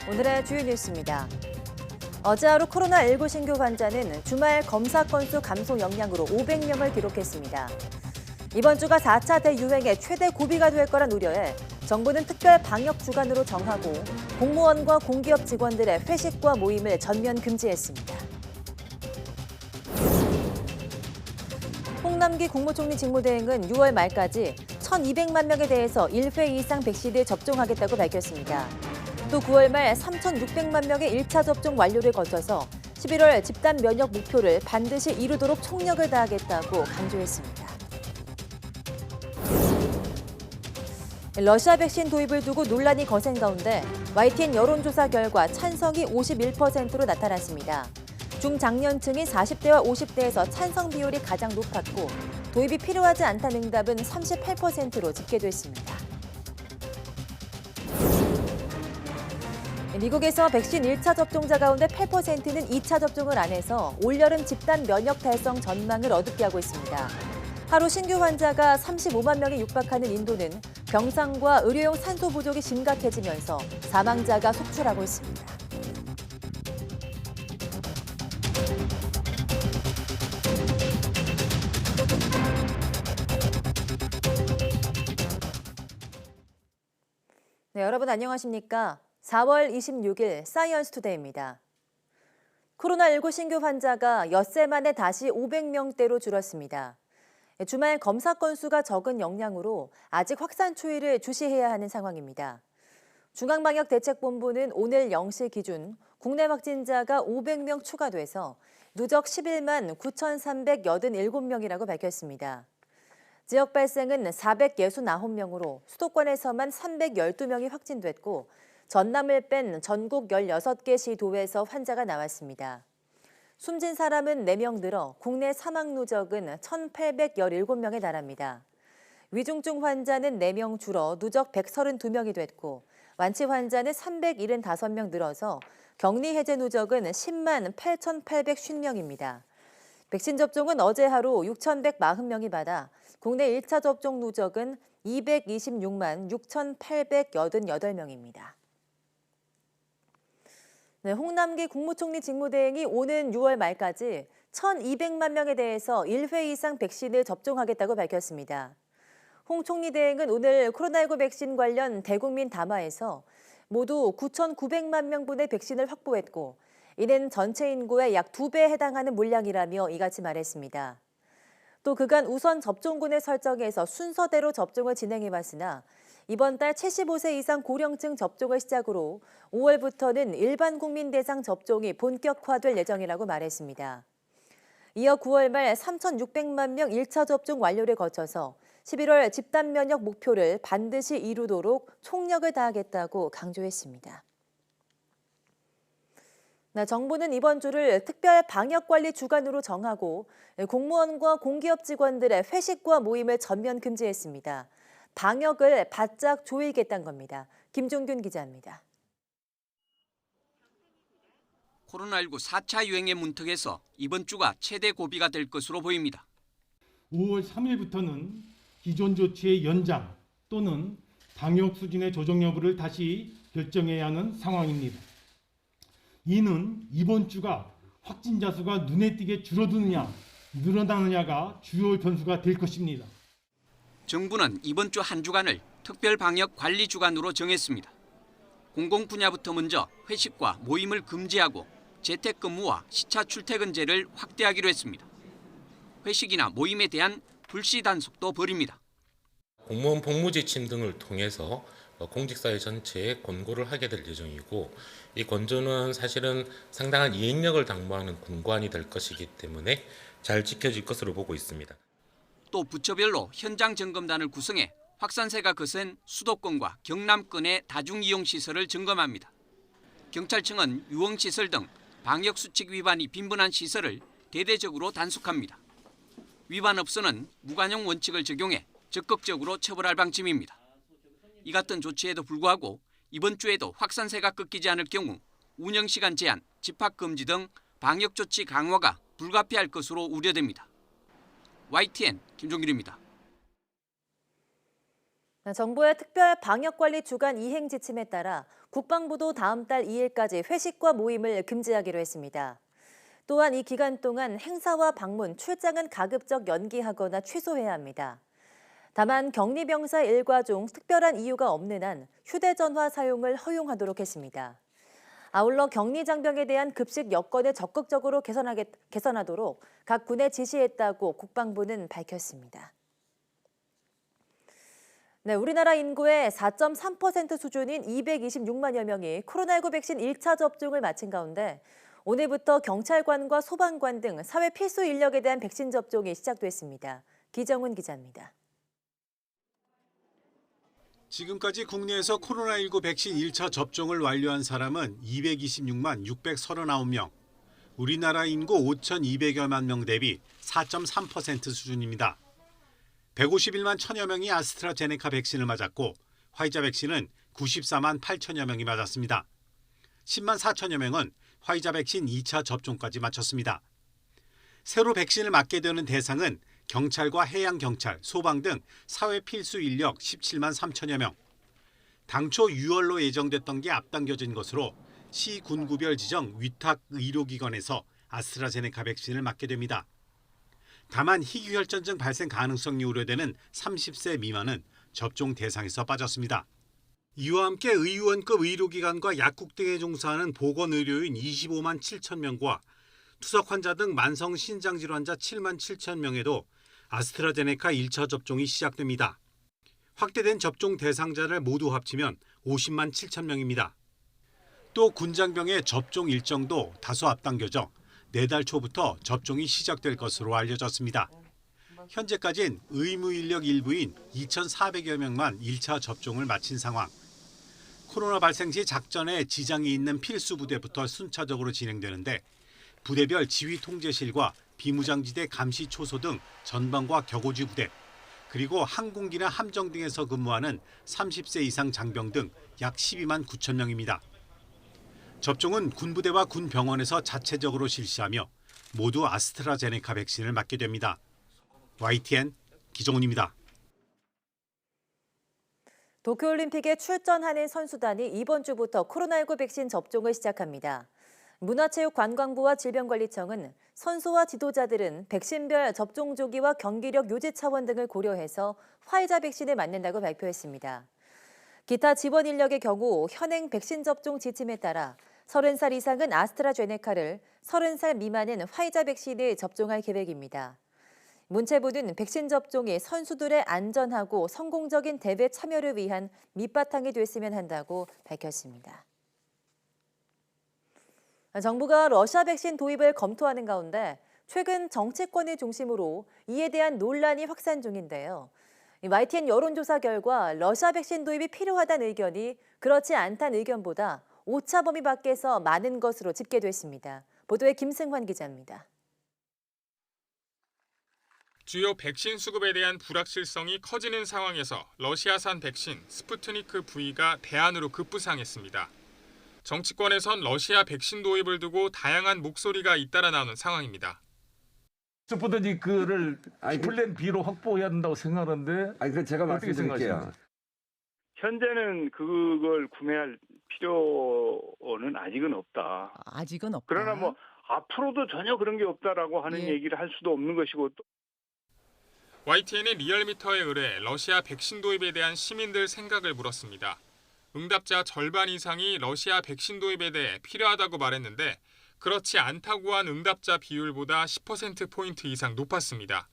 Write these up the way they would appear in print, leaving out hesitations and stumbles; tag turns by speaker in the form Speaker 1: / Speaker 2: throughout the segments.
Speaker 1: 오늘의 주요 뉴스입니다. 어제 하루 코로나19 신규 환자는 주말 검사 건수 감소 영향으로 500명을 기록했습니다. 이번 주가 4차 대유행의 최대 고비가 될 거란 우려에 정부는 특별 방역 주간으로 정하고 공무원과 공기업 직원들의 회식과 모임을 전면 금지했습니다. 홍남기 국무총리 직무대행은 6월 말까지 1,200만 명에 대해서 1회 이상 백신을 접종하겠다고 밝혔습니다. 또 9월 말 3,600만 명의 1차 접종 완료를 거쳐서 11월 집단 면역 목표를 반드시 이루도록 총력을 다하겠다고 강조했습니다. 러시아 백신 도입을 두고 논란이 거센 가운데 YTN 여론조사 결과 찬성이 51%로 나타났습니다. 중장년층인 40대와 50대에서 찬성 비율이 가장 높았고 도입이 필요하지 않다는 응답은 38%로 집계됐습니다. 미국에서 백신 1차 접종자 가운데 8%는 2차 접종을 안 해서 올여름 집단 면역 달성 전망을 어둡게 하고 있습니다. 하루 신규 환자가 35만 명에 육박하는 인도는 병상과 의료용 산소 부족이 심각해지면서 사망자가 속출하고 있습니다. 네, 여러분 안녕하십니까? 4월 26일 사이언스 투데이입니다. 코로나19 신규 환자가 엿새 만에 다시 500명대로 줄었습니다. 주말 검사 건수가 적은 영향으로 아직 확산 추이를 주시해야 하는 상황입니다. 중앙방역대책본부는 오늘 0시 기준 국내 확진자가 500명 추가돼서 누적 11만 9,387명이라고 밝혔습니다. 지역 발생은 469명으로 수도권에서만 312명이 확진됐고 전남을 뺀 전국 16개 시도에서 환자가 나왔습니다. 숨진 사람은 4명 늘어 국내 사망 누적은 1,817명에 달합니다. 위중증 환자는 4명 줄어 누적 132명이 됐고 완치 환자는 375명 늘어서 격리 해제 누적은 10만 8,850명입니다. 백신 접종은 어제 하루 6,140명이 받아 국내 1차 접종 누적은 226만 6,888명입니다. 네, 홍남기 국무총리 직무대행이 오는 6월 말까지 1,200만 명에 대해서 1회 이상 백신을 접종하겠다고 밝혔습니다. 홍 총리 대행은 오늘 코로나19 백신 관련 대국민 담화에서 모두 9,900만 명분의 백신을 확보했고 이는 전체 인구의 약 2배에 해당하는 물량이라며 이같이 말했습니다. 또 그간 우선 접종군을 설정해서 순서대로 접종을 진행해왔으나 이번 달 75세 이상 고령층 접종을 시작으로 5월부터는 일반 국민 대상 접종이 본격화될 예정이라고 말했습니다. 이어 9월 말 3,600만 명 1차 접종 완료를 거쳐서 11월 집단 면역 목표를 반드시 이루도록 총력을 다하겠다고 강조했습니다. 정부는 이번 주를 특별 방역관리 주간으로 정하고 공무원과 공기업 직원들의 회식과 모임을 전면 금지했습니다. 방역을 바짝 조이겠다는 겁니다. 김종균 기자입니다.
Speaker 2: 코로나19 4차 유행의 문턱에서 이번 주가 최대 고비가 될 것으로 보입니다.
Speaker 3: 5월 3일부터는 기존 조치의 연장 또는 방역 수준의 조정 여부를 다시 결정해야 하는 상황입니다. 이는 이번 주가 확진자 수가 눈에 띄게 줄어드느냐 늘어나느냐가 주요 변수가 될 것입니다.
Speaker 2: 정부는 이번 주 한 주간을 특별 방역 관리 주간으로 정했습니다. 공공 분야부터 먼저 회식과 모임을 금지하고 재택근무와 시차 출퇴근제를 확대하기로 했습니다. 회식이나 모임에 대한 불시 단속도 벌입니다.
Speaker 4: 공무원 복무 지침 등을 통해서 공직사회 전체에 권고를 하게 될 예정이고 이 권고는 사실은 상당한 이행력을 당부하는 공관이 될 것이기 때문에 잘 지켜질 것으로 보고 있습니다.
Speaker 2: 또 부처별로 현장 점검단을 구성해 확산세가 거센 수도권과 경남권의 다중이용시설을 점검합니다. 경찰청은 유흥시설 등 방역수칙 위반이 빈번한 시설을 대대적으로 단속합니다. 위반업소는 무관용 원칙을 적용해 적극적으로 처벌할 방침입니다. 이 같은 조치에도 불구하고 이번 주에도 확산세가 꺾이지 않을 경우 운영시간 제한, 집합금지 등 방역조치 강화가 불가피할 것으로 우려됩니다. YTN 김종길입니다.
Speaker 1: 정부의 특별 방역관리 주간 이행 지침에 따라 국방부도 다음 달 2일까지 회식과 모임을 금지하기로 했습니다. 또한 이 기간 동안 행사와 방문, 출장은 가급적 연기하거나 취소해야 합니다. 다만 격리병사 일과 중 특별한 이유가 없는 한 휴대전화 사용을 허용하도록 했습니다. 아울러 격리장병에 대한 급식 여건을 적극적으로 개선하도록 각 군에 지시했다고 국방부는 밝혔습니다. 네, 우리나라 인구의 4.3% 수준인 226만여 명이 코로나19 백신 1차 접종을 마친 가운데 오늘부터 경찰관과 소방관 등 사회 필수 인력에 대한 백신 접종이 시작됐습니다. 기정훈 기자입니다.
Speaker 5: 지금까지 국내에서 코로나19 백신 1차 접종을 완료한 사람은 226만 639명. 우리나라 인구 5,200여만 명 대비 4.3% 수준입니다. 151만 1천여 명이 아스트라제네카 백신을 맞았고 화이자 백신은 94만 8천여 명이 맞았습니다. 10만 4천여 명은 화이자 백신 2차 접종까지 마쳤습니다. 새로 백신을 맞게 되는 대상은 경찰과 해양경찰, 소방 등 사회 필수 인력 17만 3천여 명. 당초 6월로 예정됐던 게 앞당겨진 것으로 시 군구별 지정 위탁 의료기관에서 아스트라제네카 백신을 맞게 됩니다. 다만 희귀혈전증 발생 가능성이 우려되는 30세 미만은 접종 대상에서 빠졌습니다. 이와 함께 의원급 의료기관과 약국 등에 종사하는 보건의료인 25만 7천 명과 투석 환자 등 만성 신장 질환자 7만 7천 명에도 아스트라제네카 1차 접종이 시작됩니다. 확대된 접종 대상자를 모두 합치면 50만 7천 명입니다. 또 군장병의 접종 일정도 다소 앞당겨져 내달 초부터 접종이 시작될 것으로 알려졌습니다. 현재까지는 의무 인력 일부인 2,400여 명만 1차 접종을 마친 상황. 코로나 발생 시 작전에 지장이 있는 필수 부대부터 순차적으로 진행되는데 부대별 지휘 통제실과 비무장지대 감시 초소 등 전방과 격오지 부대, 그리고 항공기나 함정 등에서 근무하는 30세 이상 장병 등 약 12만 9천 명입니다. 접종은 군부대와 군병원에서 자체적으로 실시하며 모두 아스트라제네카 백신을 맞게 됩니다. YTN 기정훈입니다.
Speaker 1: 도쿄올림픽에 출전하는 선수단이 이번 주부터 코로나19 백신 접종을 시작합니다. 문화체육관광부와 질병관리청은 선수와 지도자들은 백신별 접종 조기와 경기력 유지 차원 등을 고려해서 화이자 백신을 맞는다고 발표했습니다. 기타 지원 인력의 경우 현행 백신 접종 지침에 따라 30살 이상은 아스트라제네카를, 30살 미만은 화이자 백신을 접종할 계획입니다. 문체부는 백신 접종이 선수들의 안전하고 성공적인 대회 참여를 위한 밑바탕이 됐으면 한다고 밝혔습니다. 정부가 러시아 백신 도입을 검토하는 가운데 최근 정치권을 중심으로 이에 대한 논란이 확산 중인데요. YTN 여론조사 결과 러시아 백신 도입이 필요하다는 의견이 그렇지 않다는 의견보다 오차 범위 밖에서 많은 것으로 집계됐습니다. 보도에 김승환 기자입니다.
Speaker 6: 주요 백신 수급에 대한 불확실성이 커지는 상황에서 러시아산 백신 스푸트니크 V가 대안으로 급부상했습니다. 정치권에선 러시아 백신 도입을 두고 다양한 목소리가 잇따라 나오는 상황입니다.
Speaker 7: 스푸트니크를 플랜 B로 확보해야 된다고 생각하는데
Speaker 8: 그 제가
Speaker 7: 어떻게
Speaker 8: 말씀드릴게요.
Speaker 7: 생각하십니까?
Speaker 9: 현재는 그걸 구매할 필요는 아직은 없다.
Speaker 10: 아직은 없다.
Speaker 9: 그러나 뭐 앞으로도 전혀 그런 게 없다라고 하는 얘기를 할 수도 없는 것이고 또
Speaker 6: YTN의 리얼미터에 의뢰 러시아 백신 도입에 대한 시민들 생각을 물었습니다. 응답자 절반 이상이 러시아 백신 도입에 대해 필요하다고 말했는데 그렇지 않다고 한 응답자 비율보다 10%포인트 이상 높았습니다.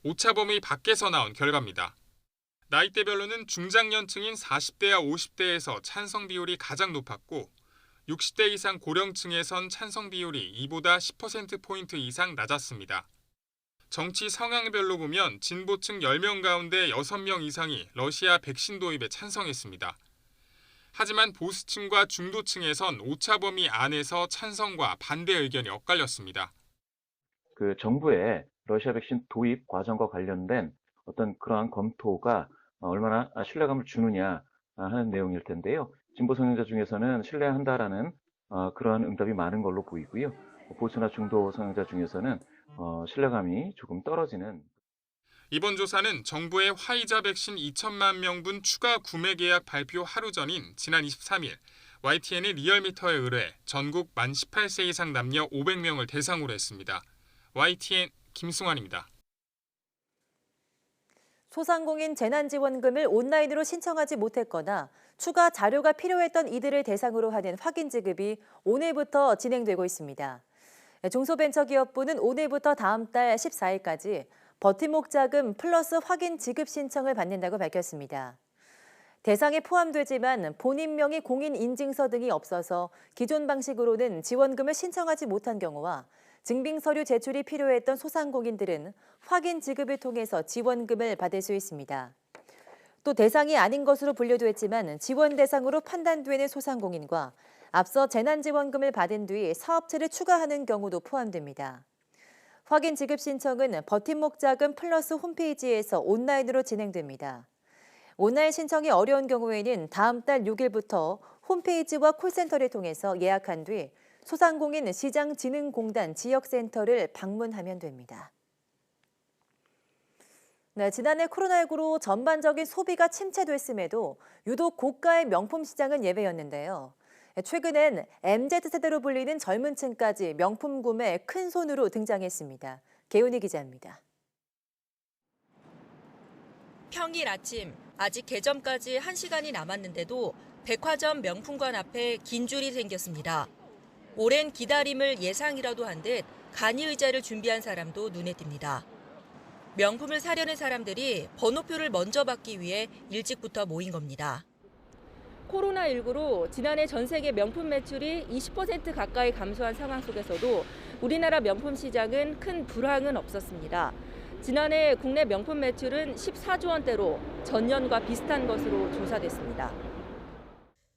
Speaker 6: 오차 범위 밖에서 나온 결과입니다. 나이대별로는 중장년층인 40대와 50대에서 찬성 비율이 가장 높았고 60대 이상 고령층에선 찬성 비율이 이보다 10%포인트 이상 낮았습니다. 정치 성향별로 보면 진보층 10명 가운데 6명 이상이 러시아 백신 도입에 찬성했습니다. 하지만 보수층과 중도층에선 오차 범위 안에서 찬성과 반대 의견이 엇갈렸습니다.
Speaker 11: 그 정부의 러시아 백신 도입 과정과 관련된 어떤 그러한 검토가 얼마나 신뢰감을 주느냐 하는 내용일 텐데요. 진보 성향자 중에서는 신뢰한다라는 그러한 응답이 많은 걸로 보이고요. 보수나 중도 성향자 중에서는 신뢰감이 조금 떨어지는.
Speaker 6: 이번 조사는 정부의 화이자 백신 2천만 명분 추가 구매 계약 발표 하루 전인 지난 23일 YTN의 리얼미터에 의뢰 전국 만 18세 이상 남녀 500명을 대상으로 했습니다. YTN 김승환입니다.
Speaker 1: 소상공인 재난지원금을 온라인으로 신청하지 못했거나 추가 자료가 필요했던 이들을 대상으로 하는 확인 지급이 오늘부터 진행되고 있습니다. 중소벤처기업부는 오늘부터 다음 달 14일까지 버팀목 자금 플러스 확인 지급 신청을 받는다고 밝혔습니다. 대상에 포함되지만 본인 명의 공인인증서 등이 없어서 기존 방식으로는 지원금을 신청하지 못한 경우와 증빙서류 제출이 필요했던 소상공인들은 확인 지급을 통해서 지원금을 받을 수 있습니다. 또 대상이 아닌 것으로 분류됐지만 지원 대상으로 판단되는 소상공인과 앞서 재난지원금을 받은 뒤 사업체를 추가하는 경우도 포함됩니다. 확인 지급 신청은 버팀목 자금 플러스 홈페이지에서 온라인으로 진행됩니다. 온라인 신청이 어려운 경우에는 다음 달 6일부터 홈페이지와 콜센터를 통해서 예약한 뒤 소상공인 시장진흥공단 지역센터를 방문하면 됩니다. 네, 지난해 코로나19로 전반적인 소비가 침체됐음에도 유독 고가의 명품 시장은 예외였는데요. 최근엔 MZ세대로 불리는 젊은 층까지 명품 구매에 큰 손으로 등장했습니다. 개훈이 기자입니다.
Speaker 8: 평일 아침, 아직 개점까지 1시간이 남았는데도 백화점 명품관 앞에 긴 줄이 생겼습니다. 오랜 기다림을 예상이라도 한 듯 간이 의자를 준비한 사람도 눈에 띕니다. 명품을 사려는 사람들이 번호표를 먼저 받기 위해 일찍부터 모인 겁니다. 코로나19로 지난해 전 세계 명품 매출이 20% 가까이 감소한 상황 속에서도 우리나라 명품 시장은 큰 불황은 없었습니다. 지난해 국내 명품 매출은 14조 원대로 전년과 비슷한 것으로 조사됐습니다.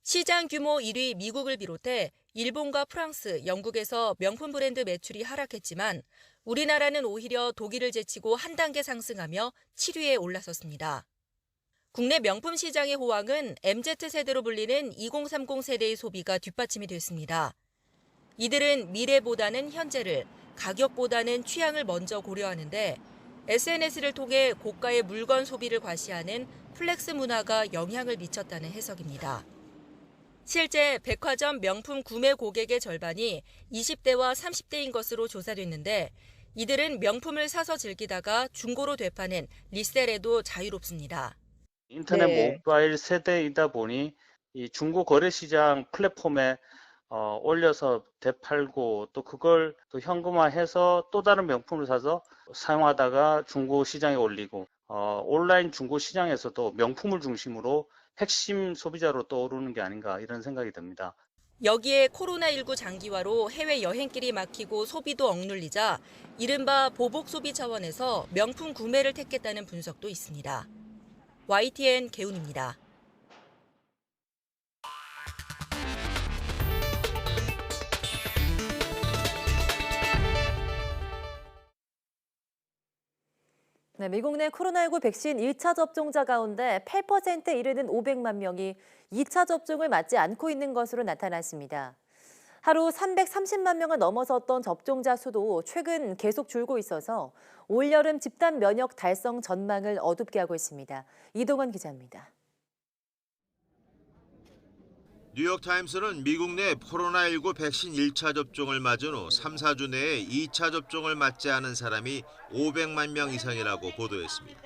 Speaker 8: 시장 규모 1위 미국을 비롯해 일본과 프랑스, 영국에서 명품 브랜드 매출이 하락했지만 우리나라는 오히려 독일을 제치고 한 단계 상승하며 7위에 올라섰습니다. 국내 명품 시장의 호황은 MZ세대로 불리는 2030 세대의 소비가 뒷받침이 됐습니다. 이들은 미래보다는 현재를, 가격보다는 취향을 먼저 고려하는데 SNS를 통해 고가의 물건 소비를 과시하는 플렉스 문화가 영향을 미쳤다는 해석입니다. 실제 백화점 명품 구매 고객의 절반이 20대와 30대인 것으로 조사됐는데 이들은 명품을 사서 즐기다가 중고로 되파는 리셀에도 자유롭습니다.
Speaker 10: 인터넷 모바일 세대이다 보니 이 중고 거래 시장 플랫폼에 올려서 되팔고 또 그걸 또 현금화해서 또 다른 명품을 사서 사용하다가 중고 시장에 올리고 온라인 중고 시장에서도 명품을 중심으로 핵심 소비자로 떠오르는 게 아닌가 이런 생각이 듭니다.
Speaker 8: 여기에 코로나19 장기화로 해외 여행길이 막히고 소비도 억눌리자 이른바 보복 소비 차원에서 명품 구매를 택했다는 분석도 있습니다. YTN 개훈입니다.
Speaker 1: 네, 미국 내 코로나19 백신 1차 접종자 가운데 8%에 이르는 500만 명이 2차 접종을 맞지 않고 있는 것으로 나타났습니다. 하루 330만 명을 넘어섰던 접종자 수도 최근 계속 줄고 있어서 올여름 집단 면역 달성 전망을 어둡게 하고 있습니다. 이동원 기자입니다.
Speaker 12: 뉴욕타임스는 미국 내 코로나19 백신 1차 접종을 맞은 후 3, 4주 내에 2차 접종을 맞지 않은 사람이 500만 명 이상이라고 보도했습니다.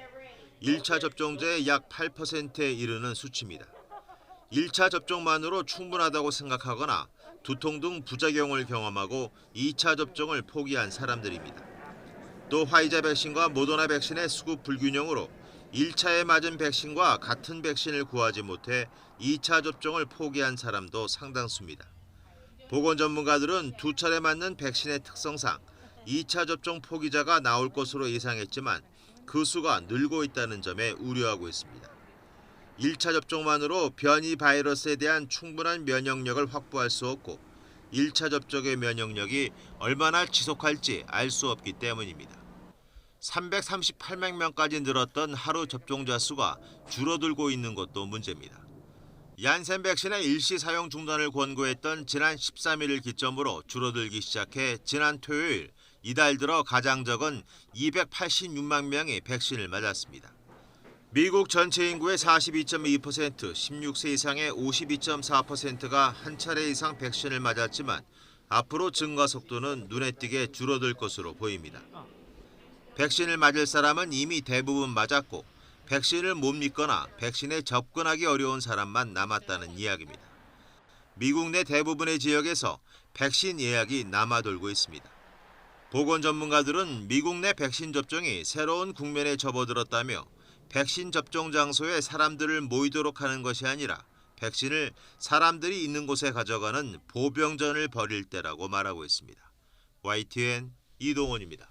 Speaker 12: 1차 접종자의 약 8%에 이르는 수치입니다. 1차 접종만으로 충분하다고 생각하거나 두통 등 부작용을 경험하고 2차 접종을 포기한 사람들입니다. 또 화이자 백신과 모더나 백신의 수급 불균형으로 1차에 맞은 백신과 같은 백신을 구하지 못해 2차 접종을 포기한 사람도 상당수입니다. 보건 전문가들은 두 차례 맞는 백신의 특성상 2차 접종 포기자가 나올 것으로 예상했지만 그 수가 늘고 있다는 점에 우려하고 있습니다. 1차 접종만으로 변이 바이러스에 대한 충분한 면역력을 확보할 수 없고 1차 접종의 면역력이 얼마나 지속할지 알 수 없기 때문입니다. 338만 명까지 늘었던 하루 접종자 수가 줄어들고 있는 것도 문제입니다. 얀센 백신의 일시 사용 중단을 권고했던 지난 13일을 기점으로 줄어들기 시작해 지난 토요일 이달 들어 가장 적은 286만 명이 백신을 맞았습니다. 미국 전체 인구의 42.2%, 16세 이상의 52.4%가 한 차례 이상 백신을 맞았지만 앞으로 증가 속도는 눈에 띄게 줄어들 것으로 보입니다. 백신을 맞을 사람은 이미 대부분 맞았고 백신을 못 믿거나 백신에 접근하기 어려운 사람만 남았다는 이야기입니다. 미국 내 대부분의 지역에서 백신 예약이 남아돌고 있습니다. 보건 전문가들은 미국 내 백신 접종이 새로운 국면에 접어들었다며 백신 접종 장소에 사람들을 모이도록 하는 것이 아니라 백신을 사람들이 있는 곳에 가져가는 보병전을 벌일 때라고 말하고 있습니다. YTN 이동원입니다.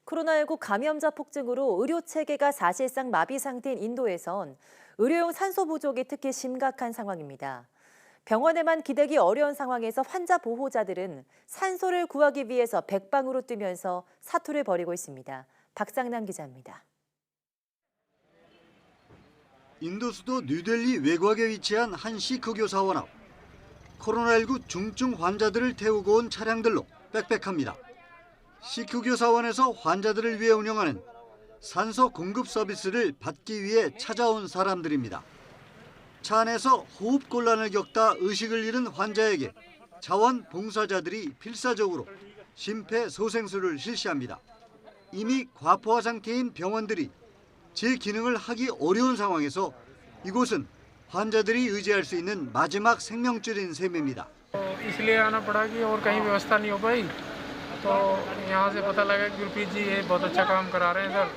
Speaker 1: 코로나19 감염자 폭증으로 의료 체계가 사실상 마비 상태인 인도에선 의료용 산소 부족이 특히 심각한 상황입니다. 병원에만 기대기 어려운 상황에서 환자 보호자들은 산소를 구하기 위해서 백방으로 뛰면서 사투를 벌이고 있습니다. 박상남 기자입니다.
Speaker 13: 인도 수도 뉴델리 외곽에 위치한 한 시크 교사원 앞. 코로나19 중증 환자들을 태우고 온 차량들로 빽빽합니다. 시크 교사원에서 환자들을 위해 운영하는 산소 공급 서비스를 받기 위해 찾아온 사람들입니다. 차 안에서 호흡 곤란을 겪다 의식을 잃은 환자에게 자원봉사자들이 필사적으로 심폐소생술을 실시합니다. 이미 과포화 상태인 병원들이 제 기능을 하기 어려운 상황에서 이곳은 환자들이 의지할 수 있는 마지막 생명줄인 셈입니다.
Speaker 14: इसलिए आना पड़ा कि और कहीं व्यवस्था नहीं हो पाई तो यहाँ से पता लगा कि गुरप्रीत जी ये बहुत अच्छा काम करा रहे हैं सर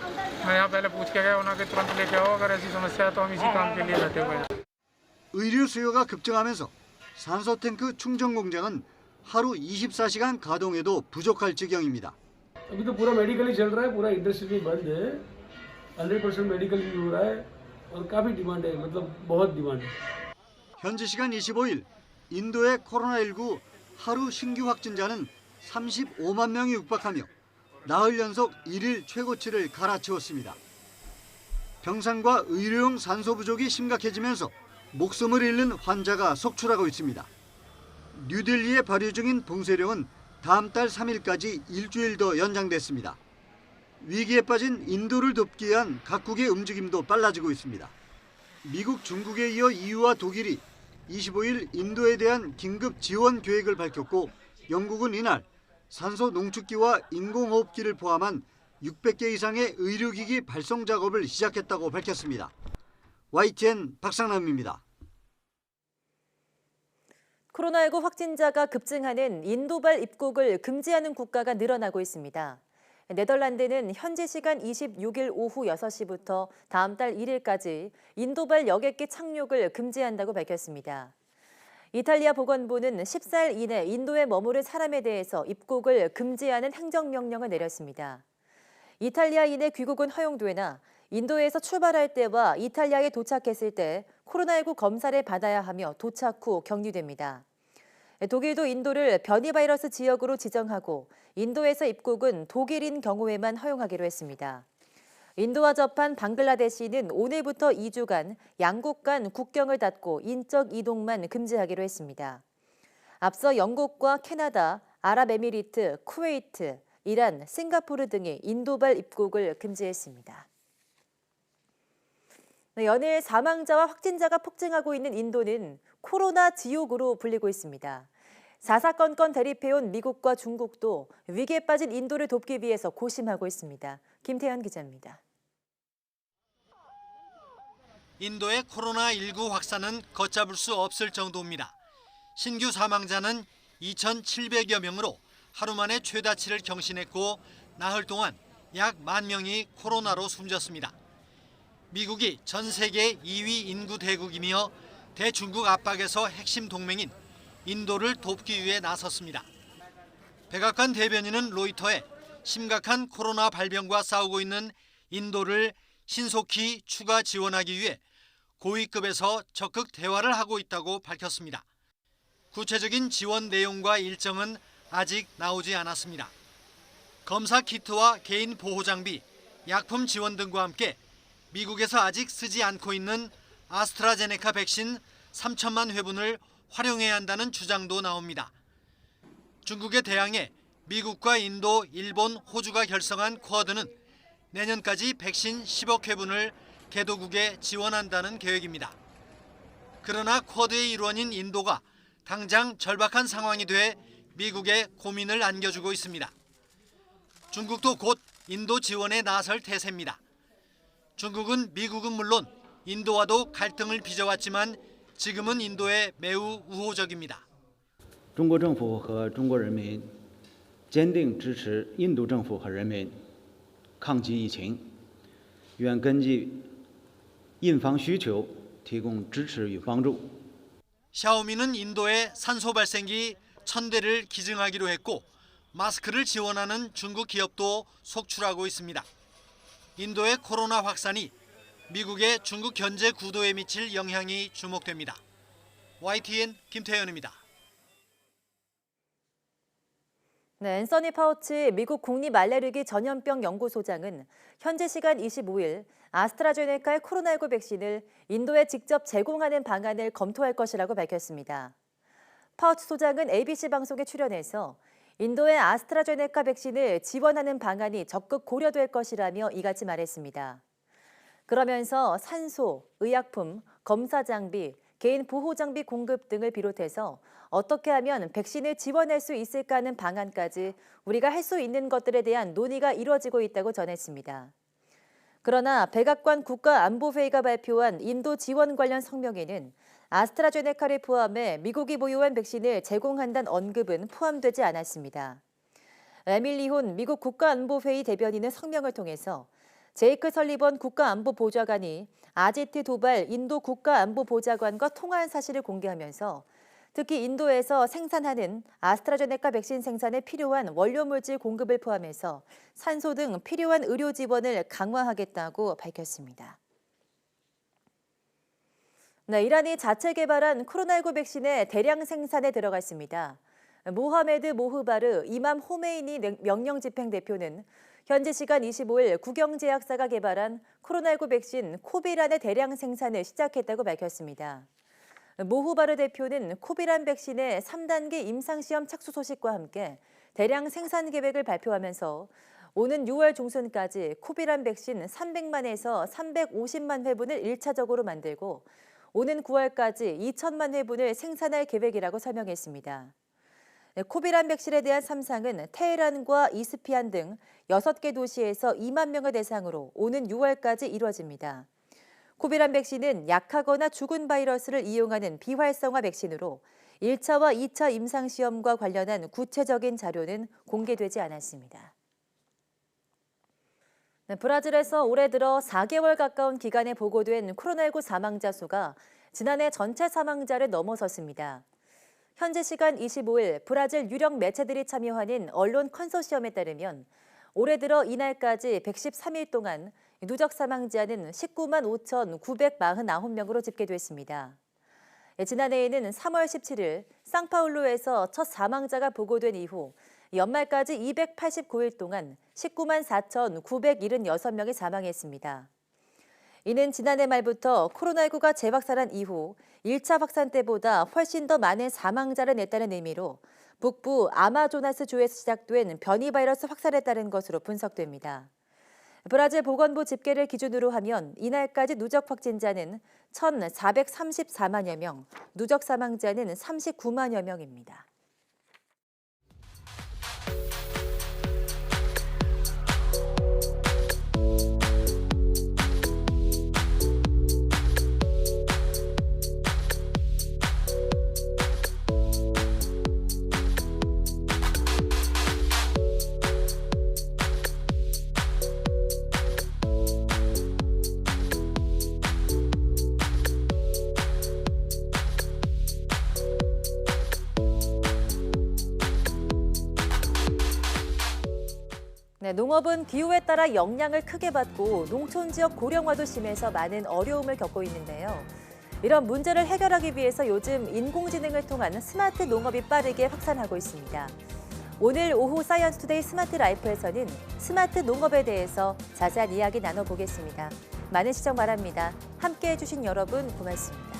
Speaker 14: मैं यहाँ पहले पूछ के गया उन्होंने तुरंत लेके आओ अगर ऐसी समस्या है तो हम इसी काम के लिए बैठे हुए हैं.
Speaker 13: 의료 수요가 급증하면서 산소 탱크 충전 공장은 하루 24시간 가동해도 부족할 지경입니다.
Speaker 15: अभी तो पूरा मेडिकल ही चल रहा है, पूरा इंडस्ट्री बंद है, 100% मेडिकल ही हो रहा है और काफी डिमांड है, मतलब बहुत डिमांड है.
Speaker 13: 현지 시간 25일 인도의 코로나19 하루 신규 확진자는 35만 명이 육박하며 나흘 연속 1일 최고치를 갈아치웠습니다. 병상과 의료용 산소 부족이 심각해지면서 목숨을 잃는 환자가 속출하고 있습니다. 뉴델리에 발효 중인 봉쇄령은 다음 달 3일까지 일주일 더 연장됐습니다. 위기에 빠진 인도를 돕기 위한 각국의 움직임도 빨라지고 있습니다. 미국, 중국에 이어 EU와 독일이 25일 인도에 대한 긴급 지원 계획을 밝혔고 영국은 이날 산소 농축기와 인공호흡기를 포함한 600개 이상의 의료기기 발송 작업을 시작했다고 밝혔습니다. YTN 박상남입니다.
Speaker 1: 코로나19 확진자가 급증하는 인도발 입국을 금지하는 국가가 늘어나고 있습니다. 네덜란드는 현지 시간 26일 오후 6시부터 다음 달 1일까지 인도발 여객기 착륙을 금지한다고 밝혔습니다. 이탈리아 보건부는 14일 이내 인도에 머무른 사람에 대해서 입국을 금지하는 행정명령을 내렸습니다. 이탈리아인의 귀국은 허용되나 인도에서 출발할 때와 이탈리아에 도착했을 때 코로나19 검사를 받아야 하며 도착 후 격리됩니다. 독일도 인도를 변이 바이러스 지역으로 지정하고 인도에서 입국은 독일인 경우에만 허용하기로 했습니다. 인도와 접한 방글라데시는 오늘부터 2주간 양국 간 국경을 닫고 인적 이동만 금지하기로 했습니다. 앞서 영국과 캐나다, 아랍에미리트, 쿠웨이트, 이란, 싱가포르 등이 인도발 입국을 금지했습니다. 연일 사망자와 확진자가 폭증하고 있는 인도는 코로나 지옥으로 불리고 있습니다. 사사건건 대립해온 미국과 중국도 위기에 빠진 인도를 돕기 위해서 고심하고 있습니다. 김태현 기자입니다.
Speaker 16: 인도의 코로나19 확산은 걷잡을 수 없을 정도입니다. 신규 사망자는 2,700여 명으로 하루 만에 최다치를 경신했고 나흘 동안 약 1만 명이 코로나로 숨졌습니다. 미국이 전 세계 2위 인구 대국이며 대중국 압박에서 핵심 동맹인 인도를 돕기 위해 나섰습니다. 백악관 대변인은 로이터에 심각한 코로나 발병과 싸우고 있는 인도를 신속히 추가 지원하기 위해 고위급에서 적극 대화를 하고 있다고 밝혔습니다. 구체적인 지원 내용과 일정은 아직 나오지 않았습니다. 검사 키트와 개인 보호 장비, 약품 지원 등과 함께 미국에서 아직 쓰지 않고 있는 아스트라제네카 백신 3천만 회분을 활용해야 한다는 주장도 나옵니다. 중국에 대항해 미국과 인도, 일본, 호주가 결성한 쿼드는 내년까지 백신 10억 회분을 개도국에 지원한다는 계획입니다. 그러나 쿼드의 일원인 인도가 당장 절박한 상황이 돼 미국에 고민을 안겨주고 있습니다. 중국도 곧 인도 지원에 나설 태세입니다. 중국은 미국은 물론 인도와도 갈등을 빚어왔지만 지금은 인도에 매우 우호적입니다.
Speaker 17: 中国政府和中国人民坚定支持印度政府和人民抗击疫情，愿根据印方需求提供支持与帮助。
Speaker 16: 샤오미는 인도에 산소 발생기 1000대를 기증하기로 했고 마스크를 지원하는 중국 기업도 속출하고 있습니다. 인도의 코로나 확산이 미국의 중국 견제 구도에 미칠 영향이 주목됩니다. YTN 김태현입니다.
Speaker 1: 네, 앤서니 파우치 미국 국립알레르기 전염병 연구소장은 현지 시간 25일 아스트라제네카의 코로나19 백신을 인도에 직접 제공하는 방안을 검토할 것이라고 밝혔습니다. 파우치 소장은 ABC 방송에 출연해서 인도의 아스트라제네카 백신을 지원하는 방안이 적극 고려될 것이라며 이같이 말했습니다. 그러면서 산소, 의약품, 검사 장비, 개인 보호 장비 공급 등을 비롯해서 어떻게 하면 백신을 지원할 수 있을까 하는 방안까지 우리가 할 수 있는 것들에 대한 논의가 이루어지고 있다고 전했습니다. 그러나 백악관 국가안보회의가 발표한 인도 지원 관련 성명에는 아스트라제네카를 포함해 미국이 보유한 백신을 제공한다는 언급은 포함되지 않았습니다. 에밀리 혼 미국 국가안보회의 대변인은 성명을 통해서 제이크 설리번 국가안보보좌관이 아지트 도발 인도 국가안보보좌관과 통화한 사실을 공개하면서 특히 인도에서 생산하는 아스트라제네카 백신 생산에 필요한 원료물질 공급을 포함해서 산소 등 필요한 의료 지원을 강화하겠다고 밝혔습니다. 네, 이란이 자체 개발한 코로나19 백신의 대량 생산에 들어갔습니다. 모하메드 모흐바르 이맘 호메이니 명령집행 대표는 현지 시간 25일 국영제약사가 개발한 코로나19 백신 코비란의 대량 생산을 시작했다고 밝혔습니다. 모흐바르 대표는 코비란 백신의 3단계 임상시험 착수 소식과 함께 대량 생산 계획을 발표하면서 오는 6월 중순까지 코비란 백신 300만에서 350만 회분을 1차적으로 만들고 오는 9월까지 2천만 회분을 생산할 계획이라고 설명했습니다. 코비란 백신에 대한 3상은 테헤란과 이스피안 등 6개 도시에서 2만 명을 대상으로 오는 6월까지 이루어집니다. 코비란 백신은 약하거나 죽은 바이러스를 이용하는 비활성화 백신으로 1차와 2차 임상시험과 관련한 구체적인 자료는 공개되지 않았습니다. 네, 브라질에서 올해 들어 4개월 가까운 기간에 보고된 코로나19 사망자 수가 지난해 전체 사망자를 넘어섰습니다. 현지 시간 25일 브라질 유력 매체들이 참여하는 언론 컨소시엄에 따르면 올해 들어 이날까지 113일 동안 누적 사망자는 19만 5,949명으로 집계됐습니다. 지난해에는 3월 17일 상파울루에서 첫 사망자가 보고된 이후 연말까지 289일 동안 19만 4,976명이 사망했습니다. 이는 지난해 말부터 코로나19가 재확산한 이후 1차 확산 때보다 훨씬 더 많은 사망자를 냈다는 의미로 북부 아마조나스주에서 시작된 변이 바이러스 확산에 따른 것으로 분석됩니다. 브라질 보건부 집계를 기준으로 하면 이날까지 누적 확진자는 1,434만여 명, 누적 사망자는 39만여 명입니다. 네, 농업은 기후에 따라 영향을 크게 받고 농촌 지역 고령화도 심해서 많은 어려움을 겪고 있는데요. 이런 문제를 해결하기 위해서 요즘 인공지능을 통한 스마트 농업이 빠르게 확산하고 있습니다. 오늘 오후 사이언스 투데이 스마트 라이프에서는 스마트 농업에 대해서 자세한 이야기 나눠보겠습니다. 많은 시청 바랍니다. 함께해 주신 여러분 고맙습니다.